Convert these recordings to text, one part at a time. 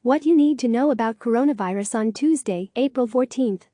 What you need to know about coronavirus on Tuesday, April 14th.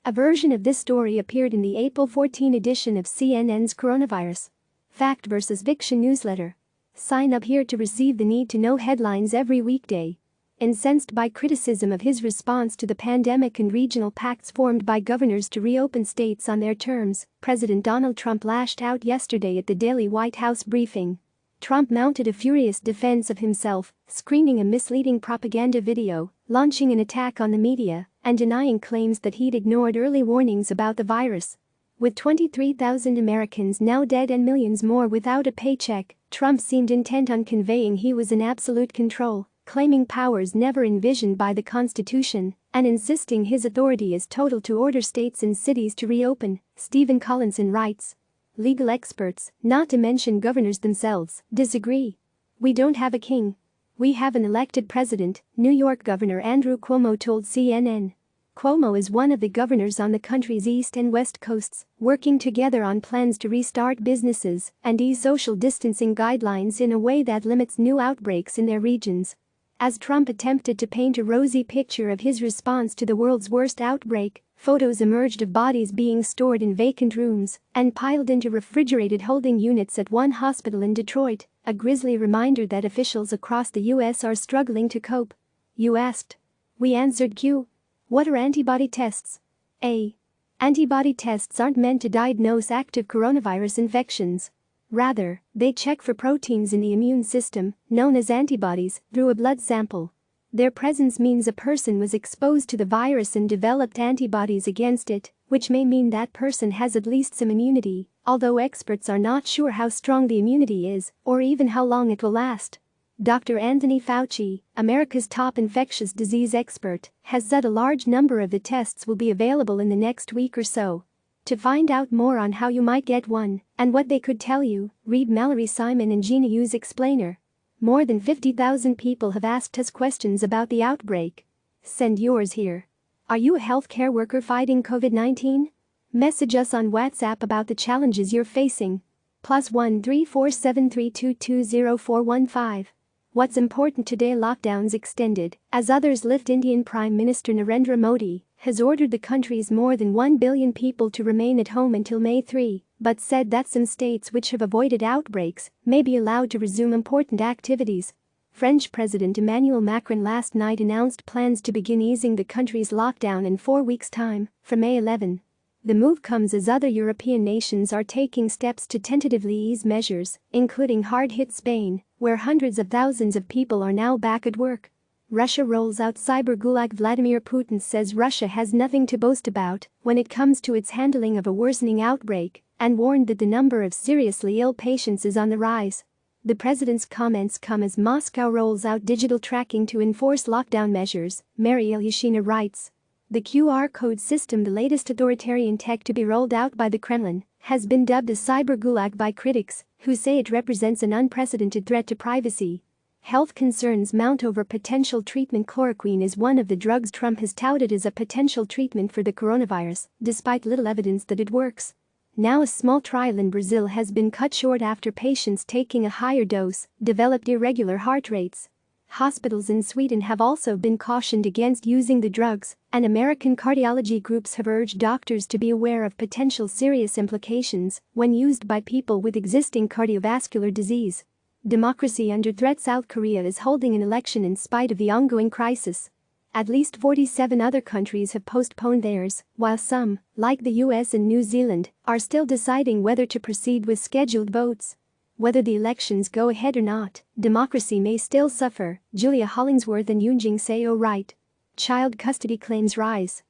A version of this story appeared in the April 14 edition of CNN's Coronavirus Fact vs. Fiction newsletter. Sign up here to receive the need-to-know headlines every weekday. Incensed by criticism of his response to the pandemic and regional pacts formed by governors to reopen states on their terms, President Donald Trump lashed out yesterday at the daily White House briefing. Trump mounted a furious defense of himself, screening a misleading propaganda video, launching an attack on the media, and denying claims that he'd ignored early warnings about the virus. With 23,000 Americans now dead and millions more without a paycheck, Trump seemed intent on conveying he was in absolute control, claiming powers never envisioned by the Constitution, and insisting his authority is total to order states and cities to reopen, Stephen Collinson writes. Legal experts, not to mention governors themselves, disagree. We don't have a king. We have an elected president, New York Governor Andrew Cuomo told CNN. Cuomo is one of the governors on the country's east and west coasts, working together on plans to restart businesses and ease social distancing guidelines in a way that limits new outbreaks in their regions. As Trump attempted to paint a rosy picture of his response to the world's worst outbreak, photos emerged of bodies being stored in vacant rooms and piled into refrigerated holding units at one hospital in Detroit, a grisly reminder that officials across the U.S. are struggling to cope. You asked. We answered Q. What are antibody tests? A. Antibody tests aren't meant to diagnose active coronavirus infections. Rather, they check for proteins in the immune system, known as antibodies, through a blood sample. Their presence means a person was exposed to the virus and developed antibodies against it, which may mean that person has at least some immunity, although experts are not sure how strong the immunity is or even how long it will last. Dr. Anthony Fauci, America's top infectious disease expert, has said a large number of the tests will be available in the next week or so. To find out more on how you might get one and what they could tell you, read Mallory Simon and Gina Yu's explainer. More than 50,000 people have asked us questions about the outbreak. Send yours here. Are you a healthcare worker fighting COVID-19? Message us on WhatsApp about the challenges you're facing. +1 34732204415. What's important today? Lockdowns extended as others lift. Indian Prime Minister Narendra Modi has ordered the country's more than 1 billion people to remain at home until May 3, but said that some states which have avoided outbreaks may be allowed to resume important activities. French President Emmanuel Macron last night announced plans to begin easing the country's lockdown in 4 weeks' time, from May 11. The move comes as other European nations are taking steps to tentatively ease measures, including hard-hit Spain, where hundreds of thousands of people are now back at work. Russia rolls out cyber gulag. Vladimir Putin says Russia has nothing to boast about when it comes to its handling of a worsening outbreak and warned that the number of seriously ill patients is on the rise. The president's comments come as Moscow rolls out digital tracking to enforce lockdown measures, Mary Ilyushina writes. The QR code system, the latest authoritarian tech to be rolled out by the Kremlin, has been dubbed a cyber gulag by critics who say it represents an unprecedented threat to privacy. Health concerns mount over potential treatment. Chloroquine is one of the drugs Trump has touted as a potential treatment for the coronavirus, despite little evidence that it works. Now a small trial in Brazil has been cut short after patients taking a higher dose developed irregular heart rates. Hospitals in Sweden have also been cautioned against using the drugs, and American cardiology groups have urged doctors to be aware of potential serious implications when used by people with existing cardiovascular disease. Democracy under threat. South Korea is holding an election in spite of the ongoing crisis. At least 47 other countries have postponed theirs, while some, like the US and New Zealand, are still deciding whether to proceed with scheduled votes. Whether the elections go ahead or not, democracy may still suffer, Julia Hollingsworth and Yoonjing Seo write. Child custody claims rise.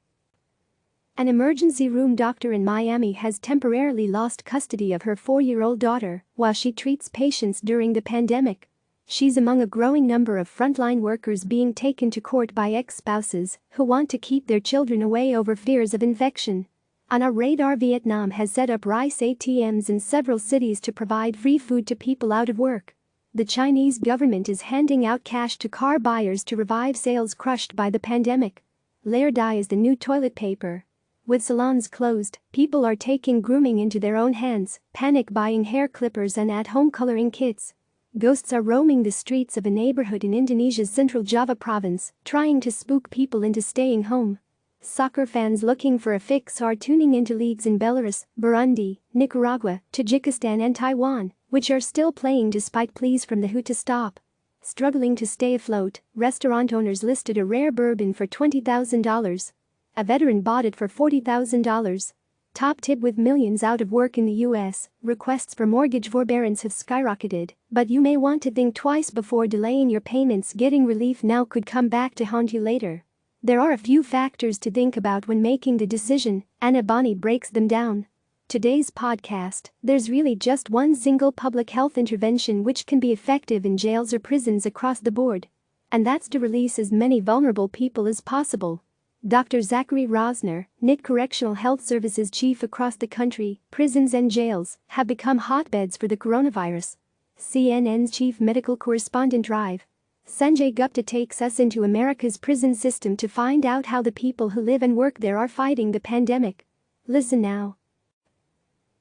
An emergency room doctor in Miami has temporarily lost custody of her 4-year-old daughter while she treats patients during the pandemic. She's among a growing number of frontline workers being taken to court by ex-spouses who want to keep their children away over fears of infection. On our radar, Vietnam has set up rice ATMs in several cities to provide free food to people out of work. The Chinese government is handing out cash to car buyers to revive sales crushed by the pandemic. Layer dye is the new toilet paper. With salons closed, people are taking grooming into their own hands, panic buying hair clippers and at-home coloring kits. Ghosts are roaming the streets of a neighborhood in Indonesia's central Java province, trying to spook people into staying home. Soccer fans looking for a fix are tuning into leagues in Belarus, Burundi, Nicaragua, Tajikistan and Taiwan, which are still playing despite pleas from the WHO to stop. Struggling to stay afloat, restaurant owners listed a rare bourbon for $20,000. A veteran bought it for $40,000. Top tip: with millions out of work in the US, requests for mortgage forbearance have skyrocketed, but you may want to think twice before delaying your payments. Getting relief now could come back to haunt you later. There are a few factors to think about when making the decision, Anna Boni breaks them down. Today's podcast: there's really just one single public health intervention which can be effective in jails or prisons across the board. And that's to release as many vulnerable people as possible. Dr. Zachary Rosner, NIT Correctional Health Services chief across the country, prisons and jails have become hotbeds for the coronavirus. CNN's chief medical correspondent Drive Sanjay Gupta takes us into America's prison system to find out how the people who live and work there are fighting the pandemic. Listen now.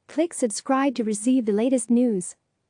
Click subscribe to receive the latest news.